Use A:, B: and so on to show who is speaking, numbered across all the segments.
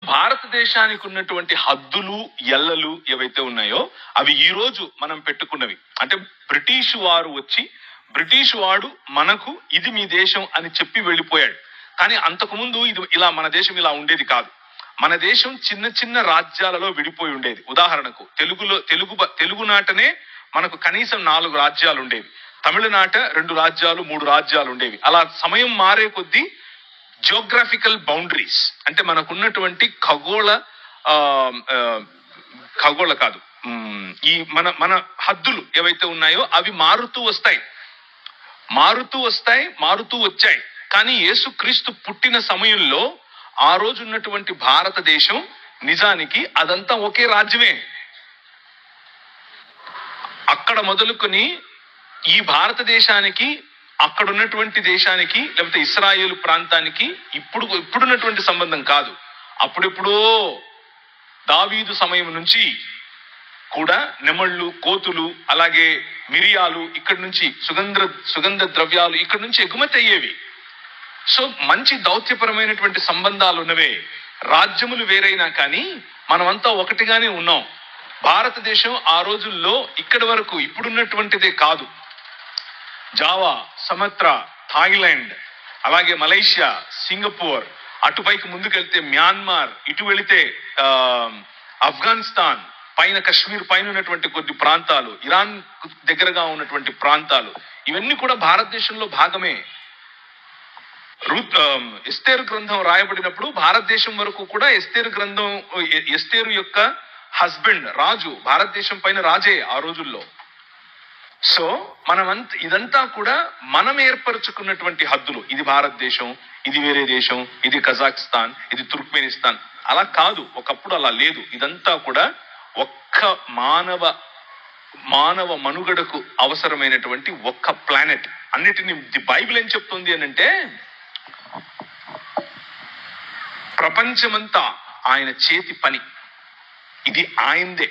A: భారతదేశానికి ఉన్నటువంటి హద్దులు ఎల్లలు ఏవైతే ఉన్నాయో అవి ఈ రోజు మనం పెట్టుకున్నవి. అంటే బ్రిటిష్ వాడు మనకు ఇది మీ దేశం అని చెప్పి వెళ్ళిపోయాడు. కానీ అంతకుముందు ఇది ఇలా మన దేశం ఇలా ఉండేది కాదు. మన దేశం చిన్న చిన్న రాజ్యాలలో విడిపోయి ఉండేది. ఉదాహరణకు తెలుగునాటనే మనకు కనీసం 4 రాజ్యాలు ఉండేవి. తమిళనాట 2 రాజ్యాలు 3 రాజ్యాలు ఉండేవి. అలా సమయం మారే కొద్దీ జియోగ్రాఫికల్ బౌండరీస్ అంటే మనకున్నటువంటి ఖగోళ కాదు ఈ మన హద్దులు ఏవైతే ఉన్నాయో అవి మారుతూ వచ్చాయి. కానీ యేసుక్రీస్తు పుట్టిన సమయంలో ఆ రోజు ఉన్నటువంటి భారతదేశం నిజానికి అదంతా ఒకే రాజ్యమే. అక్కడ మొదలుకొని ఈ భారతదేశానికి అక్కడ ఉన్నటువంటి దేశానికి లేకపోతే ఇస్రాయేల్ ప్రాంతానికి ఇప్పుడున్నటువంటి సంబంధం కాదు. అప్పుడెప్పుడో దావీదు సమయం నుంచి కూడా నెమళ్ళు, కోతులు, అలాగే మిరియాలు ఇక్కడి నుంచి సుగంధ ద్రవ్యాలు ఇక్కడి నుంచి ఎగుమతి అయ్యేవి. సో మంచి దౌత్యపరమైనటువంటి సంబంధాలు ఉన్నవే. రాజ్యములు వేరైనా కానీ మనమంతా ఒకటిగానే ఉన్నాం. భారతదేశం ఆ రోజుల్లో ఇక్కడి వరకు ఇప్పుడున్నటువంటిదే కాదు. జావా, సమత్రా, థాయిలాండ్, అలాగే మలేషియా, సింగపూర్, అటుపైకి ముందుకెళ్తే మ్యాన్మార్, ఇటు వెళితే ఆఫ్ఘనిస్తాన్, పైన కశ్మీర్ పైన ఉన్నటువంటి కొద్ది ప్రాంతాలు, ఇరాన్ దగ్గరగా ఉన్నటువంటి ప్రాంతాలు, ఇవన్నీ కూడా భారతదేశంలో భాగమే. ఎస్తేరు గ్రంథం రాయబడినప్పుడు భారతదేశం వరకు కూడా ఎస్తేరు యొక్క హస్బెండ్ రాజు భారతదేశం పైన రాజే ఆ రోజుల్లో. సో ఇదంతా కూడా మనం ఏర్పరచుకున్నటువంటి హద్దులు. ఇది భారతదేశం, ఇది వేరే దేశం, ఇది కజాకిస్తాన్, ఇది తుర్క్మెనిస్తాన్. అలా కాదు, ఒకప్పుడు అలా లేదు. ఇదంతా కూడా ఒక్క మానవ మనుగడకు అవసరమైనటువంటి ఒక్క ప్లానెట్. అన్నిటిని బైబిల్ ఏం చెప్తుంది అని అంటే ప్రపంచమంతా ఆయన చేతి పని, ఇది ఆయనదే.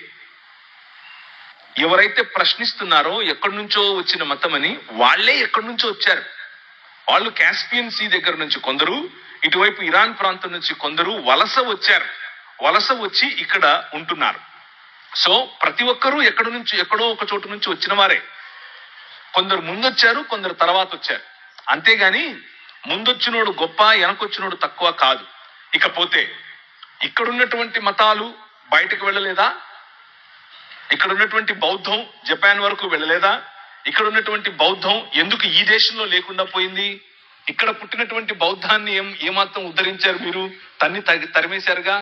A: ఎవరైతే ప్రశ్నిస్తున్నారో ఎక్కడి నుంచో వచ్చిన మతం అని, వాళ్ళే ఎక్కడి నుంచో వచ్చారు. వాళ్ళు కాస్పియన్ సీ దగ్గర నుంచి కొందరు, ఇటువైపు ఇరాన్ ప్రాంతం నుంచి కొందరు వలస వచ్చి ఇక్కడ ఉంటున్నారు. సో ప్రతి ఒక్కరూ ఎక్కడో ఒక చోటు నుంచి వచ్చిన వారే. కొందరు ముందొచ్చారు, కొందరు తర్వాత వచ్చారు. అంతేగాని ముందొచ్చినోడు గొప్ప, వెనకొచ్చినోడు తక్కువ కాదు. ఇకపోతే ఇక్కడున్నటువంటి మతాలు బయటకు వెళ్ళలేదా? ఇక్కడ ఉన్నటువంటి బౌద్ధం జపాన్ వరకు వెళ్ళలేదా? ఇక్కడ ఉన్నటువంటి బౌద్ధం ఎందుకు ఈ దేశంలో లేకుండా పోయింది? ఇక్కడ పుట్టినటువంటి బౌద్ధాన్ని ఏమాత్రం ఉద్ధరించారు మీరు? తరిమేశారుగా.